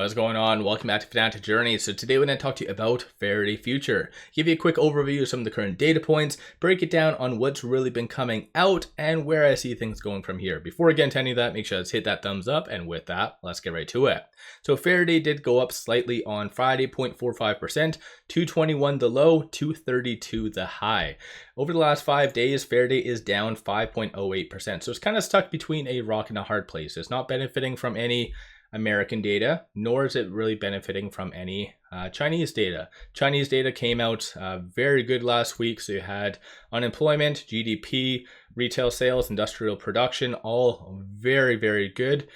What's going on? Welcome back to Fanatic Journey. So today we're going to talk to you about Faraday Future. Give you a quick overview of some of the current data points, break it down on what's really been coming out and where I see things going from here. Before we get into any of that, make sure to hit that thumbs up, and with that, let's get right to it. So Faraday did go up slightly on Friday, 0.45%, 221 the low, 232 the high. Over the last 5 days, Faraday is down 5.08%. So it's kind of stuck between a rock and a hard place. It's not benefiting from any American data, nor is it really benefiting from any Chinese data. Chinese data came out very good last week. So you had unemployment, GDP, retail sales, industrial production, all very, very good.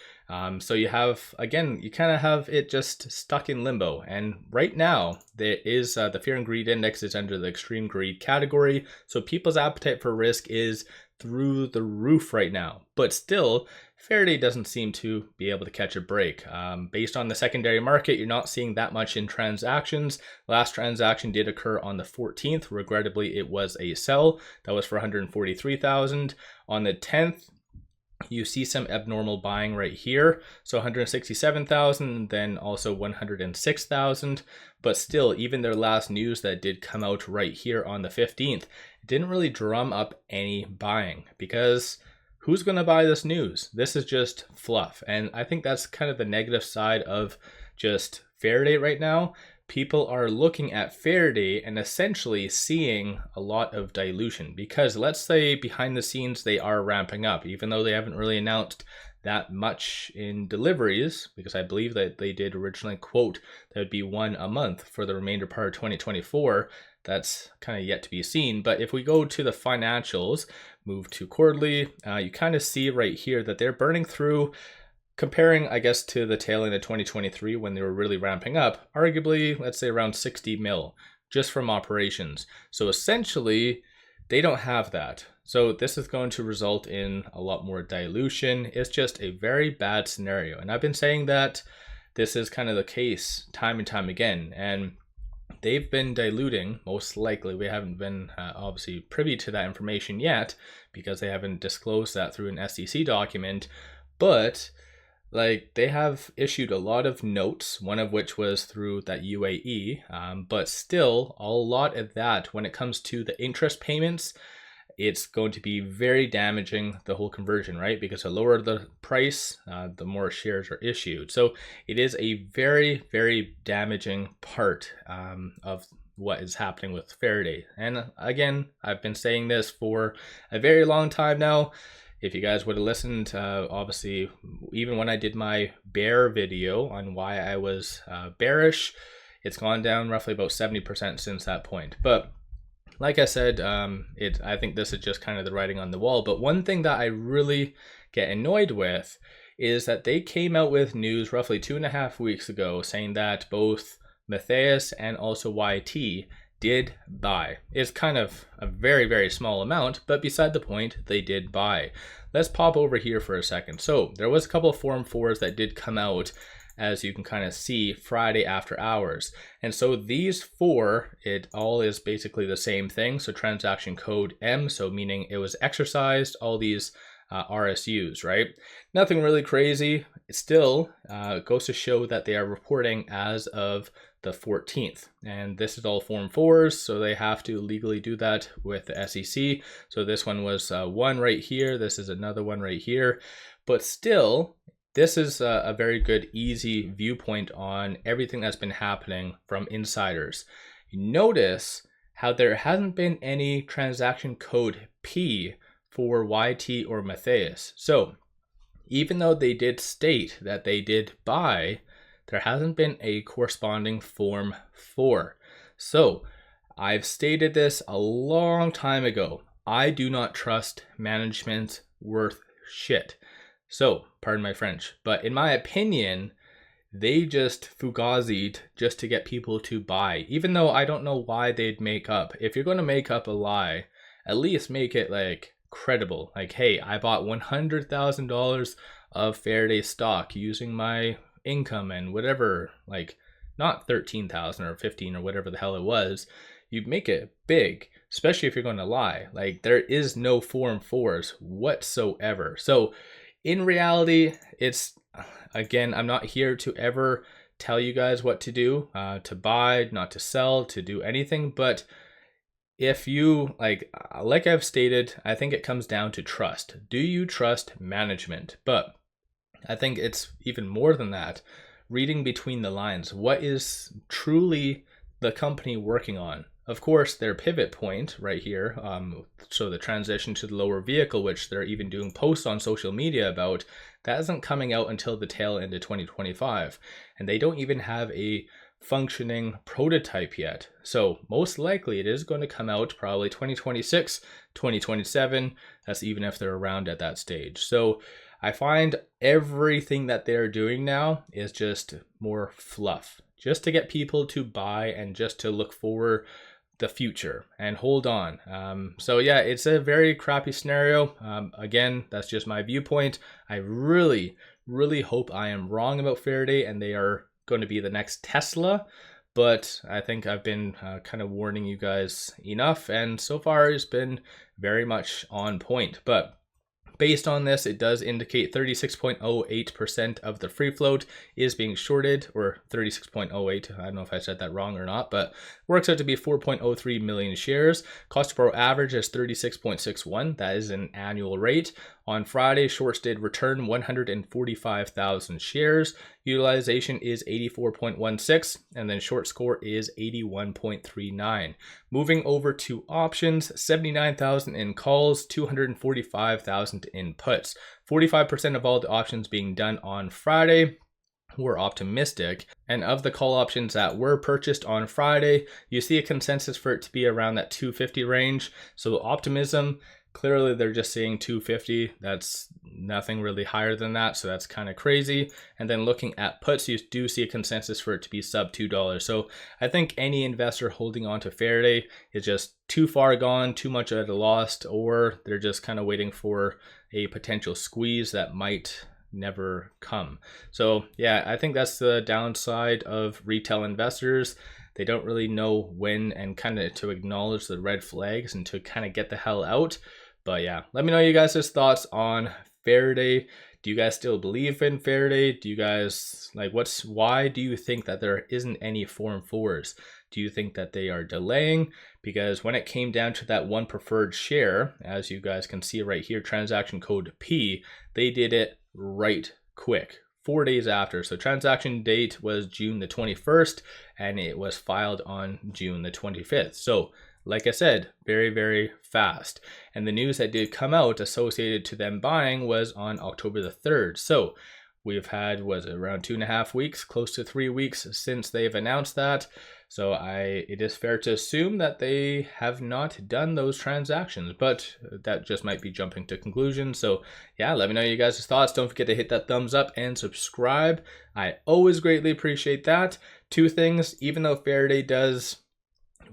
So you have, again, you kind of have it just stuck in limbo. And right now, there is the fear and greed index is under the extreme greed category. So people's appetite for risk is through the roof right now. But still, Faraday doesn't seem to be able to catch a break. Based on the secondary market, you're not seeing that much in transactions. Last transaction did occur on the 14th. Regrettably, it was a sell. That was for 143,000. On the 10th, you see some abnormal buying right here. So 167,000, then also 106,000. But still, even their last news that did come out right here on the 15th, it didn't really drum up any buying because who's going to buy this news? This is just fluff. And I think that's kind of the negative side of just Faraday right now. People are looking at Faraday and essentially seeing a lot of dilution because let's say behind the scenes they are ramping up, even though they haven't really announced that much in deliveries, because I believe that they did originally quote that would be one a month for the remainder part of 2024. That's kind of yet to be seen. But if we go to the financials, move to quarterly, you kind of see right here that they're burning through, comparing, I guess, to the tail end of 2023 when they were really ramping up, arguably, let's say around 60 mil just from operations. So essentially, they don't have that. So this is going to result in a lot more dilution. It's just a very bad scenario. And I've been saying that this is kind of the case time and time again. And they've been diluting, most likely. We haven't been obviously privy to that information yet because they haven't disclosed that through an SEC document. But like they have issued a lot of notes, one of which was through that UAE, but still a lot of that when it comes to the interest payments, it's going to be very damaging the whole conversion, right? Because the lower the price, the more shares are issued. So it is a very, very damaging part of what is happening with Faraday. And again, I've been saying this for a very long time now. If you guys would have listened, obviously, even when I did my bear video on why I was bearish, it's gone down roughly about 70% since that point. But like I said, I think this is just kind of the writing on the wall. But one thing that I really get annoyed with is that they came out with news roughly 2.5 weeks ago saying that both 𝗪𝗧𝗪 and also YT did buy. It's kind of a very, very small amount, but beside the point, they did buy. Let's pop over here for a second. So there was a couple of Form 4s that did come out, as you can kind of see, Friday after hours. And so these four, it all is basically the same thing. So transaction code M, so meaning it was exercised, all these RSUs, right? Nothing really crazy. It still goes to show that they are reporting as of the 14th. And this is all Form 4s, so they have to legally do that with the SEC. So this one was one right here. This is another one right here. But still, this is a very good, easy viewpoint on everything that's been happening from insiders. You notice how there hasn't been any transaction code P for YT or 𝗪𝗧𝗪. So even though they did state that they did buy, there hasn't been a corresponding Form 4. So I've stated this a long time ago. I do not trust management worth shit. So, pardon my French, but in my opinion, they just fugazied just to get people to buy, even though I don't know why they'd make up. If you're going to make up a lie, at least make it like credible. Like, hey, I bought $100,000 of Faraday stock using my income and whatever, like not 13,000 or 15 or whatever the hell it was. You make it big, especially if you're going to lie. Like there is no Form 4s whatsoever. So in reality, it's, again, I'm not here to ever tell you guys what to do, to buy, not to sell, to do anything. But if you, like I've stated, I think it comes down to trust. Do you trust management? But I think it's even more than that. Reading between the lines, what is truly the company working on? Of course, their pivot point right here, so the transition to the lower vehicle, which they're even doing posts on social media about, that isn't coming out until the tail end of 2025. And they don't even have a functioning prototype yet. So most likely it is going to come out probably 2026, 2027. That's even if they're around at that stage. So I find everything that they're doing now is just more fluff, just to get people to buy and just to look for the future and hold on. So yeah, it's a very crappy scenario. Again, that's just my viewpoint. I really hope I am wrong about Faraday and they are going to be the next Tesla, but I think I've been kind of warning you guys enough, and so far it's been very much on point. But based on this, it does indicate 36.08% of the free float is being shorted, or 36.08. I don't know if I said that wrong or not, but works out to be 4.03 million shares. Cost to borrow average is 36.61. That is an annual rate. On Friday, shorts did return 145,000 shares. Utilization is 84.16, and then short score is 81.39. Moving over to options, 79,000 in calls, 245,000 in puts. 45% of all the options being done on Friday were optimistic, and of the call options that were purchased on Friday, you see a consensus for it to be around that 250 range. So optimism, clearly they're just saying 250. That's nothing really higher than that, so that's kind of crazy. And then looking at puts, you do see a consensus for it to be sub $2. So I think any investor holding on to Faraday is just too far gone, too much at a loss, or they're just kind of waiting for a potential squeeze that might never come. So yeah, I think that's the downside of retail investors. They don't really know when and kind of to acknowledge the red flags and to kind of get the hell out. But yeah, let me know you guys' thoughts on Faraday. Do you guys still believe in Faraday? Do you guys why do you think that there isn't any Form 4s? Do you think that they are delaying? Because when it came down to that one preferred share, as you guys can see right here, transaction code P, they did it right quick, 4 days after. So transaction date was June the 21st and it was filed on June the 25th. So like I said, very fast. And the news that did come out associated to them buying was on October the 3rd. So we've had, was it around 2.5 weeks, close to 3 weeks since they've announced that. So it is fair to assume that they have not done those transactions, but that just might be jumping to conclusions. So yeah, let me know you guys' thoughts. Don't forget to hit that thumbs up and subscribe. I always greatly appreciate that. 2 things, even though Faraday does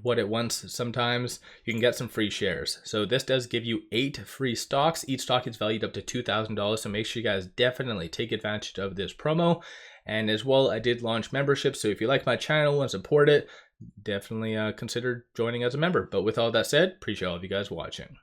what it wants, sometimes you can get some free shares. So this does give you 8 free stocks. Each stock is valued up to $2,000. So make sure you guys definitely take advantage of this promo. And as well, I did launch memberships. So if you like my channel and support it, definitely consider joining as a member. But with all that said, appreciate all of you guys watching.